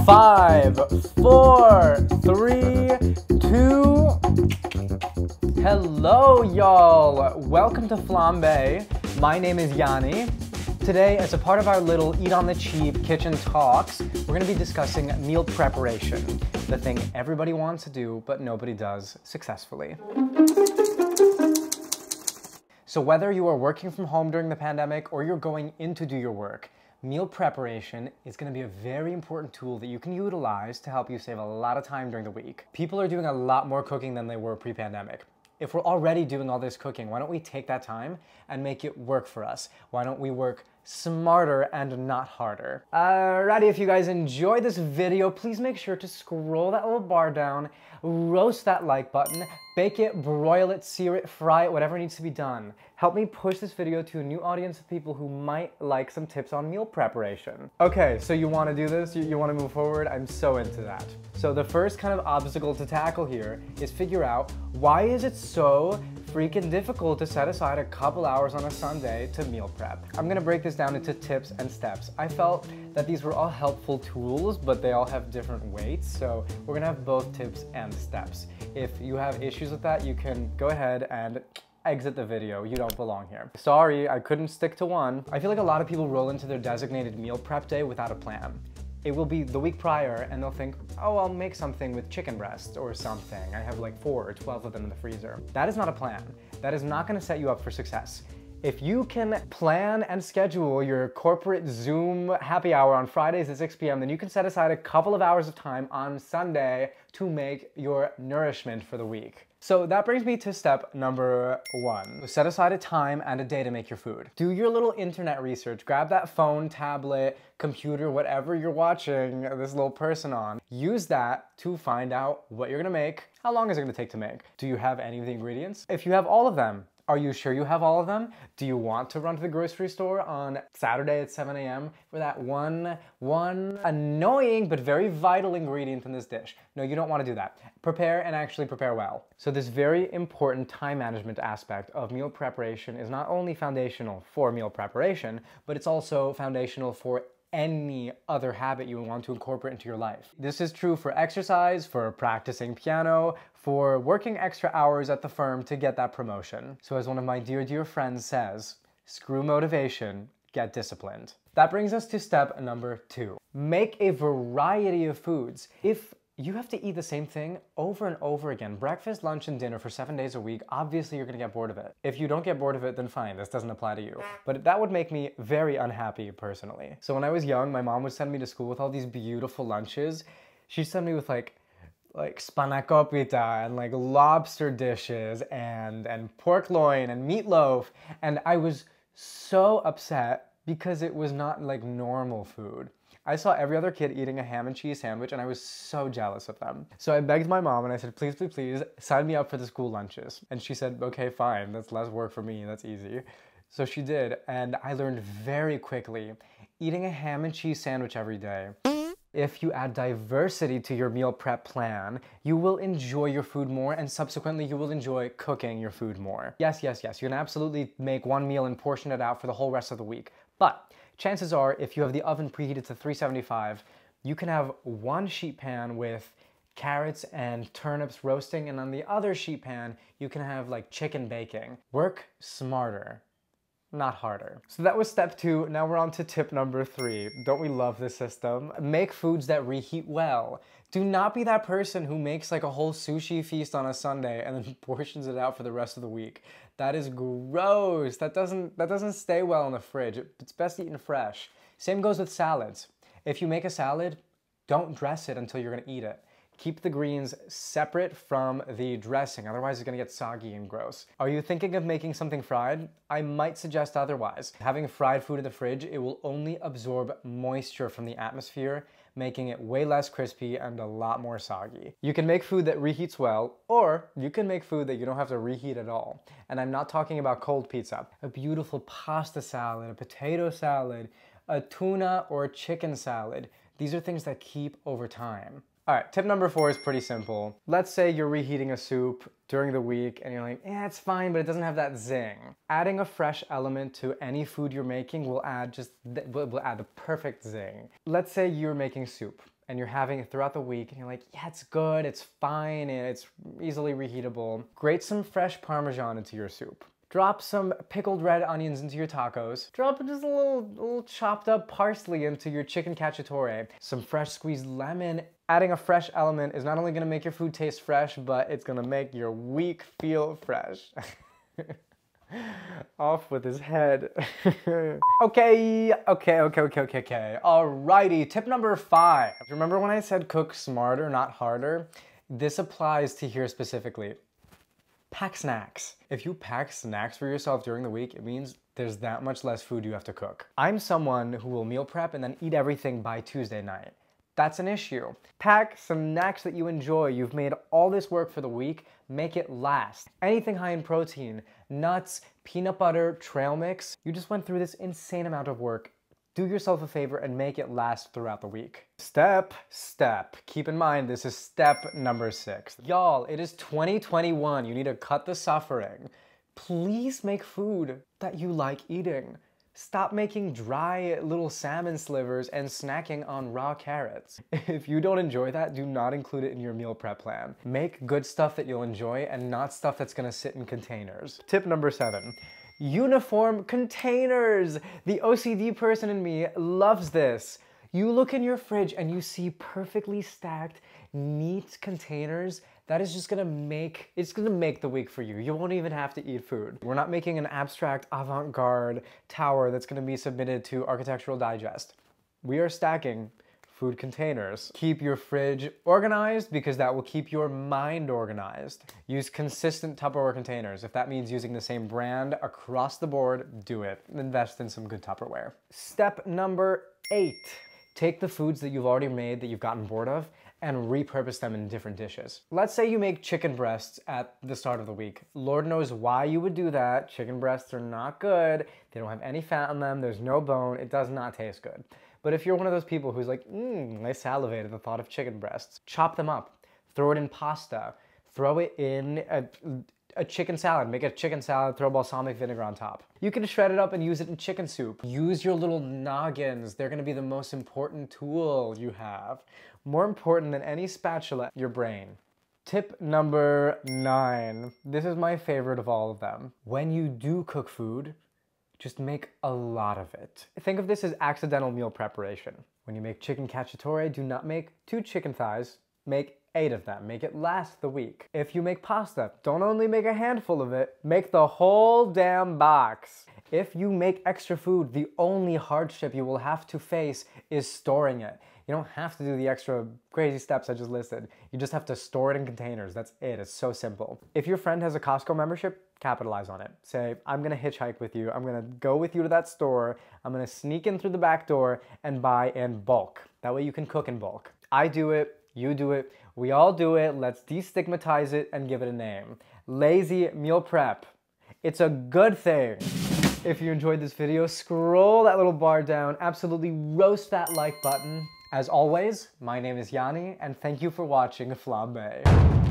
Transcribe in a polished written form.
5, 4, 3, 2. Hello, y'all. Welcome to FlamBaé. My name is Yanni. Today, as a part of our little Eat on the Cheap kitchen talks, we're going to be discussing meal preparation, the thing everybody wants to do, but nobody does successfully. So whether you are working from home during the pandemic or you're going in to do your work, meal preparation is going to be a very important tool that you can utilize to help you save a lot of time during the week. People are doing a lot more cooking than they were pre-pandemic. If we're already doing all this cooking, why don't we take that time and make it work for us? Why don't we work smarter and not harder? Alrighty, if you guys enjoyed this video, please make sure to scroll that little bar down, roast that like button, bake it, broil it, sear it, fry it, whatever needs to be done. Help me push this video to a new audience of people who might like some tips on meal preparation. Okay, so you want to do this? You want to move forward? I'm so into that. So the first kind of obstacle to tackle here is figure out why is it so freaking difficult to set aside a couple hours on a Sunday to meal prep. I'm gonna break this down into tips and steps. I felt that these were all helpful tools, but they all have different weights, so we're gonna have both tips and steps. If you have issues with that, you can go ahead and exit the video. You don't belong here. Sorry, I couldn't stick to one. I feel like a lot of people roll into their designated meal prep day without a plan. It will be the week prior and they'll think, oh, I'll make something with chicken breast or something. I have like 4 or 12 of them in the freezer. That is not a plan. That is not gonna set you up for success. If you can plan and schedule your corporate Zoom happy hour on Fridays at 6 p.m., then you can set aside a couple of hours of time on Sunday to make your nourishment for the week. So that brings me to step number 1. Set aside a time and a day to make your food. Do your little internet research. Grab that phone, tablet, computer, whatever you're watching this little person on. Use that to find out what you're gonna make. How long is it gonna take to make? Do you have any of the ingredients? If you have all of them, are you sure you have all of them? Do you want to run to the grocery store on Saturday at 7 a.m. for that one annoying but very vital ingredient in this dish? No, you don't want to do that. Prepare and actually prepare well. So this very important time management aspect of meal preparation is not only foundational for meal preparation, but it's also foundational for any other habit you want to incorporate into your life. This is true for exercise, for practicing piano, for working extra hours at the firm to get that promotion. So as one of my dear friends says, screw motivation, get disciplined. That brings us to step number 2. Make a variety of foods. If you have to eat the same thing over and over again, breakfast, lunch, and dinner for 7 days a week, obviously you're gonna get bored of it. If you don't get bored of it, then fine, this doesn't apply to you. But that would make me very unhappy personally. So when I was young, my mom would send me to school with all these beautiful lunches. She'd send me with like spanakopita and like lobster dishes and pork loin and meatloaf. And I was so upset because it was not like normal food. I saw every other kid eating a ham and cheese sandwich and I was so jealous of them. So I begged my mom and I said, please, please, please sign me up for the school lunches. And she said, okay, fine, that's less work for me, that's easy. So she did, and I learned very quickly, eating a ham and cheese sandwich every day. If you add diversity to your meal prep plan, you will enjoy your food more and subsequently you will enjoy cooking your food more. Yes, you can absolutely make one meal and portion it out for the whole rest of the week. But chances are, if you have the oven preheated to 375, you can have one sheet pan with carrots and turnips roasting, and on the other sheet pan, you can have like chicken baking. Work smarter, not harder. So that was step 2. Now we're on to tip number 3. Don't we love this system? Make foods that reheat well. Do not be that person who makes like a whole sushi feast on a Sunday and then portions it out for the rest of the week. That is gross. That doesn't stay well in the fridge. It's best eaten fresh. Same goes with salads. If you make a salad, don't dress it until you're gonna eat it. Keep the greens separate from the dressing, otherwise it's gonna get soggy and gross. Are you thinking of making something fried? I might suggest otherwise. Having fried food in the fridge, it will only absorb moisture from the atmosphere, making it way less crispy and a lot more soggy. You can make food that reheats well, or you can make food that you don't have to reheat at all. And I'm not talking about cold pizza. A beautiful pasta salad, a potato salad, a tuna or chicken salad. These are things that keep over time. All right, tip number 4 is pretty simple. Let's say you're reheating a soup during the week and you're like, yeah, it's fine, but it doesn't have that zing. Adding a fresh element to any food you're making will add the perfect zing. Let's say you're making soup and you're having it throughout the week and you're like, yeah, it's good, it's fine, and it's easily reheatable, grate some fresh Parmesan into your soup. Drop some pickled red onions into your tacos. Drop just a little chopped up parsley into your chicken cacciatore. Some fresh squeezed lemon. Adding a fresh element is not only gonna make your food taste fresh, but it's gonna make your week feel fresh. Off with his head. Okay. Alrighty, tip number 5. Remember when I said cook smarter, not harder? This applies to here specifically. Pack snacks. If you pack snacks for yourself during the week, it means there's that much less food you have to cook. I'm someone who will meal prep and then eat everything by Tuesday night. That's an issue. Pack some snacks that you enjoy. You've made all this work for the week, make it last. Anything high in protein, nuts, peanut butter, trail mix. You just went through this insane amount of work. Do yourself a favor and make it last throughout the week. Step. Keep in mind, this is step number 6. Y'all, it is 2021. You need to cut the suffering. Please make food that you like eating. Stop making dry little salmon slivers and snacking on raw carrots. If you don't enjoy that, do not include it in your meal prep plan. Make good stuff that you'll enjoy and not stuff that's gonna sit in containers. Tip number 7. Uniform containers. The OCD person in me loves this. You look in your fridge and you see perfectly stacked, neat containers. That is just gonna make, it's gonna make the week for you. You won't even have to eat food. We're not making an abstract avant-garde tower that's gonna be submitted to Architectural Digest. We are stacking food containers. Keep your fridge organized because that will keep your mind organized. Use consistent Tupperware containers. If that means using the same brand across the board, do it. Invest in some good Tupperware. Step number 8. Take the foods that you've already made that you've gotten bored of and repurpose them in different dishes. Let's say you make chicken breasts at the start of the week. Lord knows why you would do that. Chicken breasts are not good. They don't have any fat on them. There's no bone. It does not taste good. But if you're one of those people who's like, I salivated at the thought of chicken breasts, chop them up, throw it in pasta, throw it in a chicken salad, make a chicken salad, throw balsamic vinegar on top. You can shred it up and use it in chicken soup. Use your little noggins. They're gonna be the most important tool you have. More important than any spatula, your brain. Tip number 9. This is my favorite of all of them. When you do cook food, just make a lot of it. Think of this as accidental meal preparation. When you make chicken cacciatore, do not make 2 chicken thighs, make 8 of them. Make it last the week. If you make pasta, don't only make a handful of it, make the whole damn box. If you make extra food, the only hardship you will have to face is storing it. You don't have to do the extra crazy steps I just listed. You just have to store it in containers. That's it. It's so simple. If your friend has a Costco membership, capitalize on it. Say, I'm gonna hitchhike with you. I'm gonna go with you to that store. I'm gonna sneak in through the back door and buy in bulk. That way you can cook in bulk. I do it. You do it. We all do it. Let's destigmatize it and give it a name. Lazy meal prep. It's a good thing. If you enjoyed this video, scroll that little bar down. Absolutely roast that like button. As always, my name is Yanni, and thank you for watching FlamBaé.